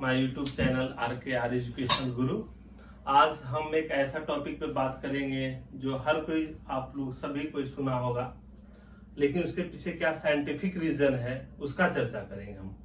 My YouTube channel RKR education गुरु। आज हम एक ऐसा टॉपिक पे बात करेंगे जो हर कोई, आप लोग सभी कोई सुना होगा, लेकिन उसके पीछे क्या साइंटिफिक रीजन है उसका चर्चा करेंगे हम।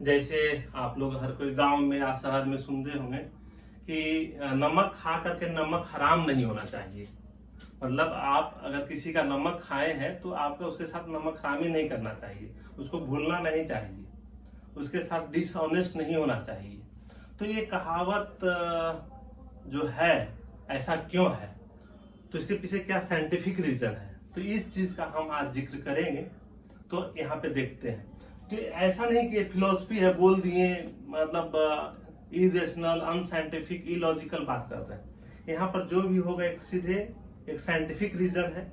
जैसे आप लोग हर कोई गांव में या शहर में सुनते होंगे कि नमक खा करके नमक हराम नहीं होना चाहिए। मतलब आप अगर किसी का नमक खाए हैं तो आपको उसके साथ नमक हरामी नहीं करना चाहिए, उसको भूलना नहीं चाहिए, उसके साथ डिसऑनेस्ट नहीं होना चाहिए। तो ये कहावत जो है ऐसा क्यों है, तो इसके पीछे क्या साइंटिफिक रीजन है, तो इस चीज का हम आज जिक्र करेंगे। तो यहाँ पे देखते हैं कि ऐसा नहीं कि ये फिलोसफी है बोल दिए, मतलब इरेशनल, अनसाइंटिफिक, इलॉजिकल बात कर रहे हैं। यहाँ पर जो भी होगा एक सीधे एक साइंटिफिक रीजन है।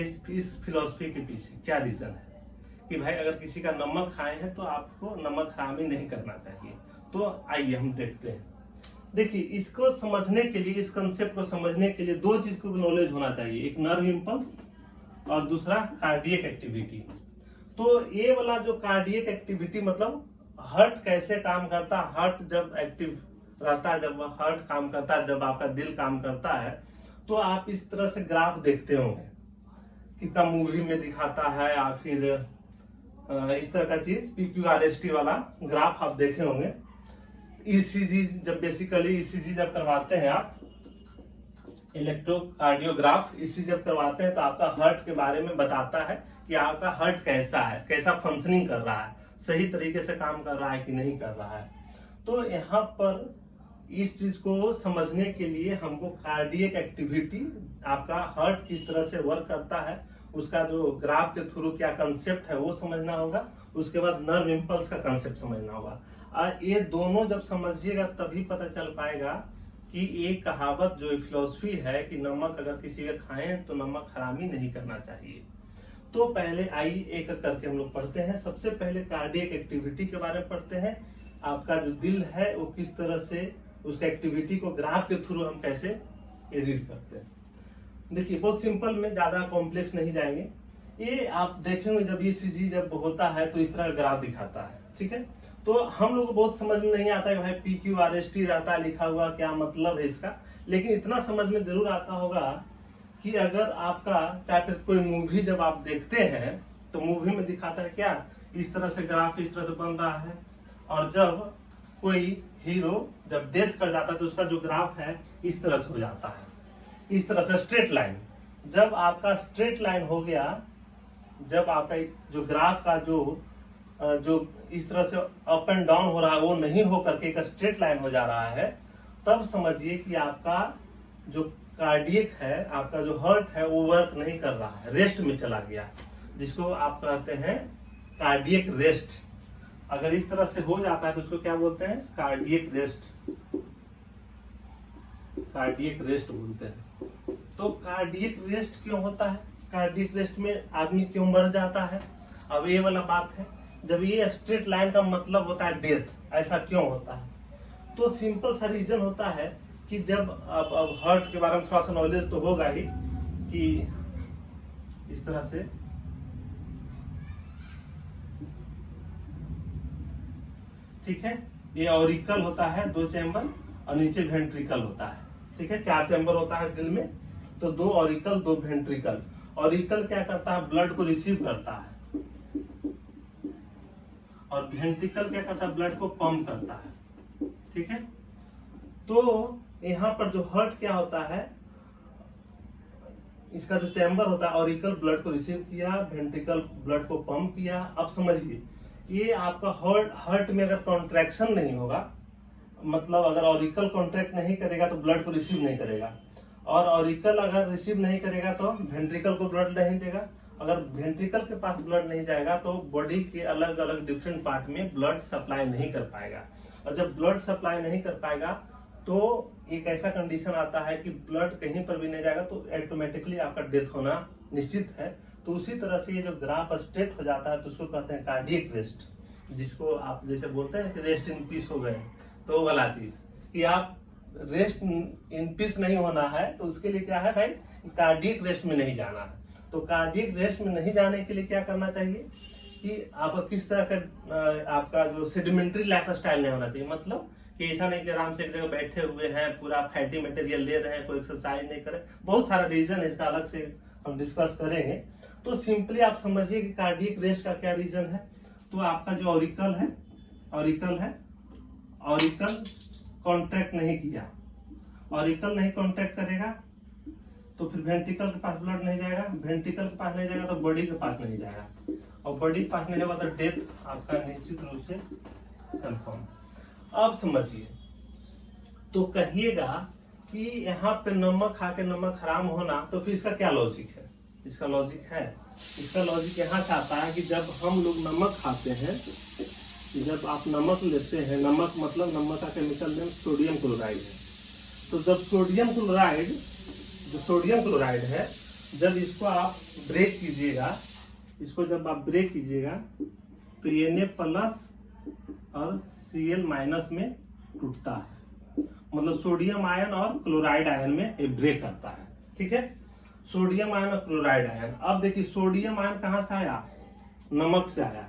इस फिलोसफी के पीछे क्या रीजन है कि भाई अगर किसी का नमक खाए हैं तो आपको नमक हरामी नहीं करना चाहिए। तो आइए हम देखते हैं। देखिए, इसको समझने के लिए, इस कंसेप्ट को समझने के लिए दो चीज को नॉलेज होना चाहिए, एक नर्व इंपल्स और दूसरा कार्डियक एक्टिविटी। तो ये वाला जो कार्डियक एक्टिविटी मतलब हार्ट कैसे काम करता है, हार्ट जब एक्टिव रहता है, जब हार्ट काम करता है, जब आपका दिल काम करता है, तो आप इस तरह से ग्राफ देखते होंगे, कितना मूवी में दिखाता है या फिर इस तरह का चीज, PQRST वाला ग्राफ आप देखे होंगे। ECG जब बेसिकली ECG जब करवाते हैं आप, इलेक्ट्रोकार्डियोग्राफ ECG जब करवाते हैं तो आपका हार्ट के बारे में बताता है कि आपका हार्ट कैसा है, कैसा फंक्शनिंग कर रहा है, सही तरीके से काम कर रहा है कि नहीं कर रहा है। तो यहाँ पर इस चीज को समझने के लिए हमको कार्डियक एक्टिविटी, आपका हार्ट किस तरह से वर्क करता है, उसका जो ग्राफ के थ्रू क्या कंसेप्ट है वो समझना होगा। उसके बाद नर्व इंपल्स का कंसेप्ट समझना होगा। और ये दोनों जब समझिएगा तभी पता चल पाएगा कि ये कहावत जो फिलॉसफी है कि नमक अगर किसी का खाएं तो नमक हरामी नहीं करना चाहिए। तो पहले आइए एक एक करके हम लोग पढ़ते हैं। सबसे पहले कार्डियक एक्टिविटी के बारे में पढ़ते हैं। आपका जो दिल है वो किस तरह से उसका एक्टिविटी को ग्राफ के थ्रू हम कैसे रीड करते हैं। देखिए, बहुत सिंपल में, ज्यादा कॉम्प्लेक्स नहीं जाएंगे। ये आप देखेंगे जब ECG जब होता है तो इस तरह का ग्राफ दिखाता है, ठीक है। तो हम लोग को बहुत समझ में नहीं आता है भाई PQRST रहता है लिखा हुआ, क्या मतलब है इसका, लेकिन इतना समझ में जरूर आता होगा कि अगर आपका चाहे फिर कोई मूवी जब आप देखते हैं तो मूवी में दिखाता है क्या, इस तरह से ग्राफ इस तरह से बन रहा है, और जब कोई हीरो जब डेथ कर जाता है तो उसका जो ग्राफ है इस तरह से हो जाता है, इस तरह से स्ट्रेट लाइन। जब आपका स्ट्रेट लाइन हो गया, जब आपका जो ग्राफ का जो इस तरह से अप एंड डाउन हो रहा है वो नहीं हो करके एक स्ट्रेट लाइन हो जा रहा है, तब समझिए कि आपका जो कार्डियक है, आपका जो हार्ट है वो वर्क नहीं कर रहा है, रेस्ट में चला गया, जिसको आप कहते हैं कार्डियक रेस्ट। अगर इस तरह से हो जाता है तो उसको क्या बोलते हैं, कार्डियक रेस्ट, कार्डियक रेस्ट बोलते हैं। तो कार्डियक रेस्ट क्यों होता है, कार्डियक रेस्ट में आदमी क्यों मर जाता है, अब ये वाला बात है। जब ये स्ट्रेट लाइन का मतलब होता है डेथ, ऐसा क्यों होता है, तो सिंपल सा रीजन होता है कि जब अब हार्ट के बारे में थोड़ा सा नॉलेज तो होगा ही कि इस तरह से, ठीक है, ये ऑरिकल होता है 2 चैम्बर और नीचे वेंट्रिकल होता है, ठीक है। 4 चैम्बर होता है दिल में, तो 2 ऑरिकल 2 वेंट्रिकल। ऑरिकल क्या करता है, ब्लड को रिसीव करता है, और वेंट्रिकल क्या करता है, ब्लड को पंप करता है, ठीक है। तो यहाँ पर जो हार्ट क्या होता है, इसका जो चैम्बर होता है, ऑरिकल ब्लड को रिसीव किया, वेंट्रिकल ब्लड को पंप किया। अब समझिए, ये आपका हार्ट में अगर कॉन्ट्रैक्शन नहीं होगा, मतलब अगर ऑरिकल कॉन्ट्रैक्ट नहीं करेगा तो ब्लड को रिसीव नहीं करेगा, और ऑरिकल अगर रिसीव नहीं करेगा तो वेंट्रिकल को ब्लड नहीं देगा। अगर वेंट्रिकल के पास ब्लड नहीं जाएगा तो बॉडी के अलग अलग डिफरेंट पार्ट में ब्लड सप्लाई नहीं कर पाएगा, और जब ब्लड सप्लाई नहीं कर पाएगा तो एक ऐसा कंडीशन आता है कि ब्लड कहीं पर भी नहीं जाएगा तो ऑटोमेटिकली आपका डेथ होना निश्चित है। तो उसी तरह से ये जो ग्राफ स्ट्रेट हो जाता है तो उसको कहते हैं कार्डियक रेस्ट, जिसको आप जैसे बोलते हैं कि रेस्ट इन पीस हो गए, तो वाला चीज कि आप रेस्ट इन पीस नहीं होना है, तो उसके लिए क्या है भाई, कार्डियक रेस्ट में नहीं जाना है। तो कार्डियक रेस्ट में नहीं जाने के लिए क्या करना चाहिए कि आप किस तरह का आपका जो सेडिमेंट्री लाइफ स्टाइल नहीं होना चाहिए, मतलब कि ऐसा नहीं कि आराम से एक जगह बैठे हुए हैं, पूरा फैटी मटेरियल ले रहे हैं, कोई एक्सरसाइज नहीं करे। बहुत सारा रीजन है इसका, अलग से हम डिस्कस करेंगे। तो सिंपली आप समझिए कि कार्डियक रेस्ट का क्या रीजन है। तो आपका जो ऑरिकल है, ऑरिकल कॉन्ट्रैक्ट नहीं किया, ऑरिकल नहीं कॉन्ट्रैक्ट करेगा तो फिर वेंट्रिकल के पास ब्लड नहीं जाएगा, वेंट्रिकल के पास नहीं जाएगा तो बॉडी के पास नहीं जाएगा, और बॉडी के पास नहीं जाएगा तो डेथ आपका निश्चित रूप से कंफर्म। अब समझिए, तो कहिएगा कि यहाँ पे नमक खा के नमक हराम होना, तो फिर इसका क्या लॉजिक है? इसका लॉजिक यहाँ से आता है कि जब हम लोग नमक खाते हैं, जब आप नमक लेते हैं, नमक मतलब नमक का केमिकल नेम सोडियम क्लोराइड है। तो जब सोडियम क्लोराइड है, जब इसको आप ब्रेक कीजिएगा, तो Na प्लस और Cl माइनस में टूटता है, मतलब सोडियम आयन और क्लोराइड आयन में ये ब्रेक करता है। ठीक है, सोडियम आयन और क्लोराइड आयन। अब देखिए सोडियम आयन कहाँ से आया? नमक से आया।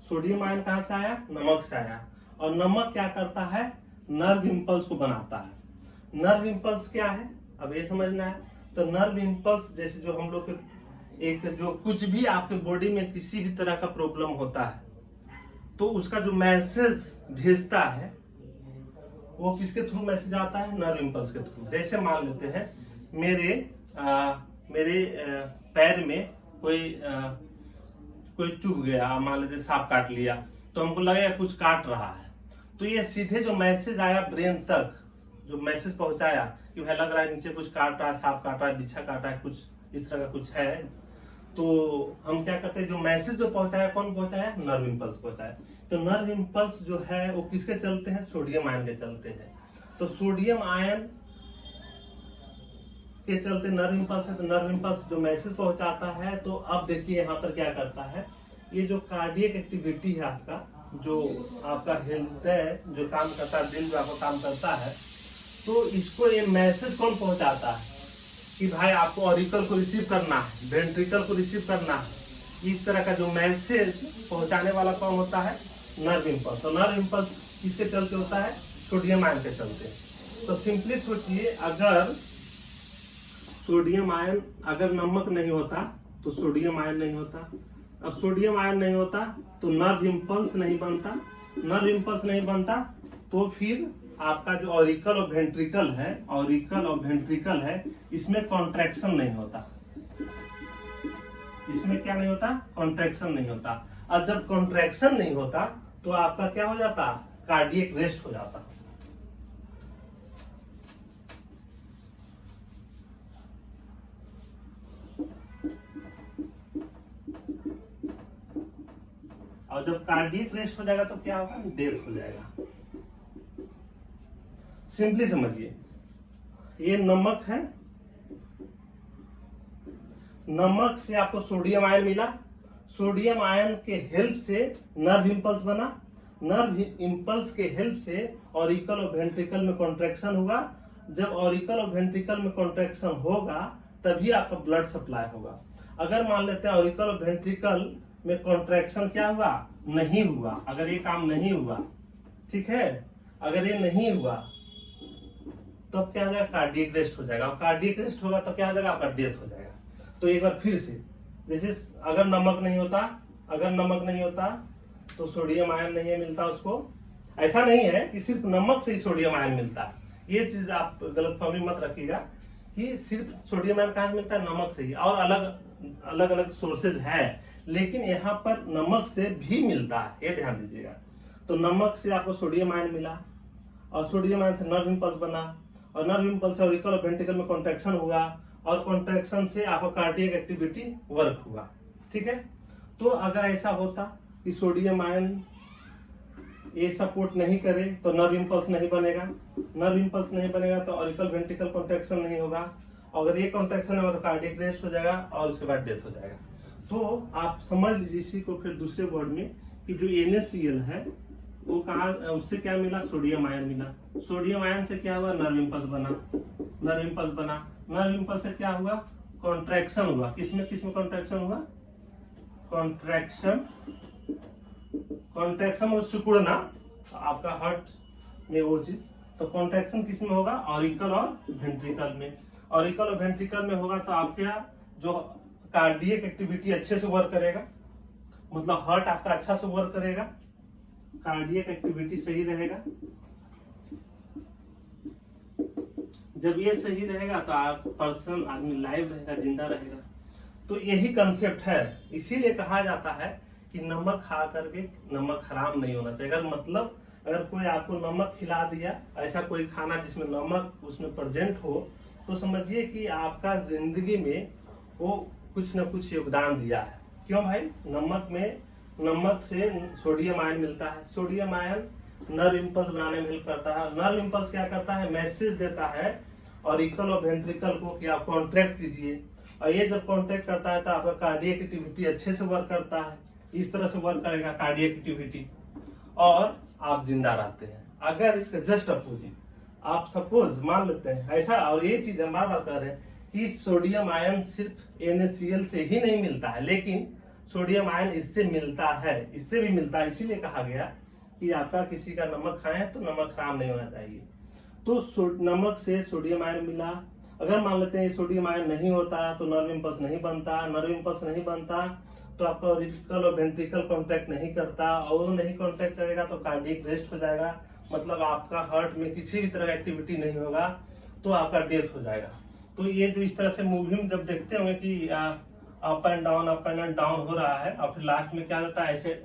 सोडियम आयन कहाँ से आया? नमक से आया। और नमक क्या करता है? नर्व इम्पल्स को बनाता है। नर्व इम्पल्स क्या है, अब ये समझना है। तो नर्व इम्पल्स जैसे जो हम लोग एक जो कुछ भी आपके बॉडी में किसी भी तरह का प्रॉब्लम होता है, तो उसका जो मैसेज भेजता है वो किसके थ्रू मैसेज आता है? नर्व इम्पल्स के थ्रू। जैसे मान लेते हैं मेरे पैर में कोई चुभ गया, मान लेते सांप काट लिया, तो हमको लगेगा कुछ काट रहा है। तो ये सीधे जो मैसेज आया ब्रेन तक, जो मैसेज पहुंचाया कि भाई लग रहा है नीचे कुछ काट रहा है, सांप काट रहा है, बिच्छा काट रहा है, कुछ इस तरह का कुछ है, तो हम क्या करते हैं, जो मैसेज जो पहुंचाया, कौन पहुंचाया? नर्व इम्पल्स पहुंचाया। तो नर्व इम्पल्स जो है वो किसके चलते हैं? सोडियम आयन के चलते हैं। तो सोडियम आयन के चलते नर्व इम्पल्स है, तो नर्व इम्पल्स जो मैसेज पहुंचाता है। तो अब देखिए यहाँ पर क्या करता है, ये जो कार्डियक एक्टिविटी है आपका, जो आपका हृदय जो काम करता है, दिल जो आपका काम करता है, तो इसको ये मैसेज कौन पहुंचाता है कि भाई आपको ऑरिकल को रिसीव करना है, वेंट्रिकल को रिसीव करना है। इस तरह का जो मैसेज पहुंचाने वाला कौन होता है? Nerve impulse. तो नर्व इम्पल्स किसके चलते होता है? सोडियम आयन के चलते। तो सिंपली सोचिए, अगर सोडियम आयन, अगर नमक नहीं होता तो सोडियम आयन नहीं होता। अब सोडियम आयन नहीं होता तो नर्व इम्पल्स नहीं बनता। नर्व इम्पल्स नहीं बनता तो फिर आपका जो ऑरिकल और वेंट्रिकल है, इसमें कॉन्ट्रैक्शन नहीं होता। इसमें क्या नहीं होता? कॉन्ट्रैक्शन नहीं होता। और जब कॉन्ट्रैक्शन नहीं होता तो आपका क्या हो जाता? कार्डियक रेस्ट हो जाता। और जब कार्डियक रेस्ट हो जाएगा तो क्या होगा? डेथ हो जाएगा। सिंपली समझिए, ये नमक है, नमक से आपको सोडियम आयन मिला, सोडियम आयन के हेल्प से नर्व इम्पल्स बना, नर्व इम्पल्स के हेल्प से ऑरिकल और वेंट्रिकल में कॉन्ट्रैक्शन होगा। जब ऑरिकल और वेंट्रिकल में कॉन्ट्रैक्शन होगा तभी आपका ब्लड सप्लाई होगा। अगर मान लेते हैं ऑरिकल और वेंट्रिकल में कॉन्ट्रैक्शन क्या हुआ? नहीं हुआ, अगर ये काम नहीं हुआ, ठीक है, अगर ये नहीं हुआ तब क्या हो जाएगा? कार्डियक रेस्ट हो जाएगा। और कार्डियक रेस्ट होगा तो क्या हो जाएगा? आपका डेथ हो जाएगा। तो एक बार फिर से, जैसे अगर नमक नहीं होता तो सोडियम आयन नहीं मिलता उसको। ऐसा नहीं है कि सिर्फ नमक से ही सोडियम आयन मिलता है, ये चीज आप गलतफहमी मत रखिएगा कि सिर्फ सोडियम आयन कहाँ मिलता है? नमक से ही। और अलग अलग सोर्सेज है, लेकिन यहाँ पर नमक से भी मिलता है, ये ध्यान दीजिएगा। तो नमक से आपको सोडियम आयन मिला, और सोडियम आयन से नर्व इम्पल्स बना, और नर्व इम्पल्स से ऑरिकल और वेंट्रिकल में कॉन्ट्रैक्शन होगा, और कॉन्ट्रैक्शन से आपका कार्डियक एक्टिविटी वर्क हुआ। ठीक है, तो अगर ऐसा होता कि सोडियम आयन ये सपोर्ट नहीं करे तो नर्व इम्पल्स नहीं बनेगा, नर्व इम्पल्स नहीं बनेगा तो ऑरिकल वेंट्रिकल कॉन्ट्रैक्शन नहीं होगा, अगर ये कॉन्ट्रैक्शन होगा तो कार्डियक रेस्ट हो जाएगा और उसके बाद डेथ हो जाएगा। तो आप समझ लीजिए इसी को फिर दूसरे वर्ड में कि जो NaCl है वो कहाँ, उससे क्या मिला? सोडियम आयन मिला। सोडियम आयन से क्या हुआ? नर्व इम्पल्स बना। नर्व इम्पल्स से क्या हुआ? कॉन्ट्रैक्शन हुआ। किसमें कॉन्ट्रैक्शन हुआ? कॉन्ट्रैक्शन और सिकुड़ना। आपका हार्ट में वो चीज। तो कॉन्ट्रैक्शन किस में होगा? ऑरिकल और वेंट्रिकल में। ऑरिकल और वेंट्रिकल में होगा तो आपके जो कार्डियक एक्टिविटी अच्छे से वर्क करेगा, मतलब हार्ट आपका अच्छा से वर्क करेगा, कार्डियक एक्टिविटी सही रहेगा। जब ये सही रहेगा तो आप पर्सन आदमी लाइव रहेगा, जिंदा रहेगा। तो यही कंसेप्ट है, इसीलिए कहा जाता है कि नमक खा करके नमक हराम नहीं होना चाहिए। अगर कोई आपको नमक खिला दिया, ऐसा कोई खाना जिसमें नमक उसमें प्रेजेंट हो, तो समझिए कि आपका जिंदगी में वो कुछ न कुछ योगदान दिया है। क्यों भाई? नमक से सोडियम आयन मिलता है। सोडियम आयन नर्व इंपल्स बनाने में हेल्प करता है। नर्व इंपल्स क्या करता है? मैसेज देता है ऑरिकल और वेंट्रिकल को कि आप कॉन्ट्रैक्ट कीजिए, और ये जब कॉन्ट्रैक्ट करता है तो आपका कार्डियक एक्टिविटी अच्छे से वर्क करता है। इस तरह से वर्क करेगा कार्डियक एक्टिविटी, और आप जिंदा रहते हैं। अगर इसका जस्ट अपोजिट आप सपोज मान लेते हैं ऐसा, और ये चीज हम बार बार कह रहे हैं कि सोडियम आयन सिर्फ NaCl से ही नहीं मिलता है, लेकिन सोडियम आयन इससे मिलता है, इससे भी मिलता है। इसीलिए कहा गया कि आपका किसी का नमक खाएं तो नमक खराब नहीं होना चाहिए। तो नमक से सोडियम आयन मिला। अगर मान लेते हैं सोडियम आयन नहीं होता तो नर्व इंपल्स नहीं बनता। नर्व इंपल्स नहीं बनता तो आपका ऑरिकल और वेंट्रिकल कॉन्ट्रैक्ट नहीं करता, और वो नहीं कॉन्ट्रैक्ट करेगा तो कार्डियक रेस्ट हो जाएगा, मतलब आपका हार्ट में किसी भी तरह एक्टिविटी नहीं होगा, तो आपका डेथ हो जाएगा। तो ये जो इस तरह से मूवी में जब देखते होंगे कि अप एंड डाउन हो रहा है, और फिर लास्ट में क्या होता है, ऐसे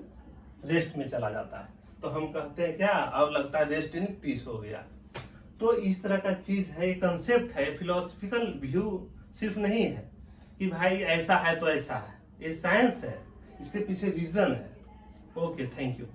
रेस्ट में चला जाता है, तो हम कहते हैं क्या, अब लगता है रेस्ट इन पीस हो गया। तो इस तरह का चीज है, ये कंसेप्ट है, फिलोसफिकल व्यू सिर्फ नहीं है कि भाई ऐसा है तो ऐसा है, ये साइंस है, इसके पीछे रीजन है। Okay, thank you.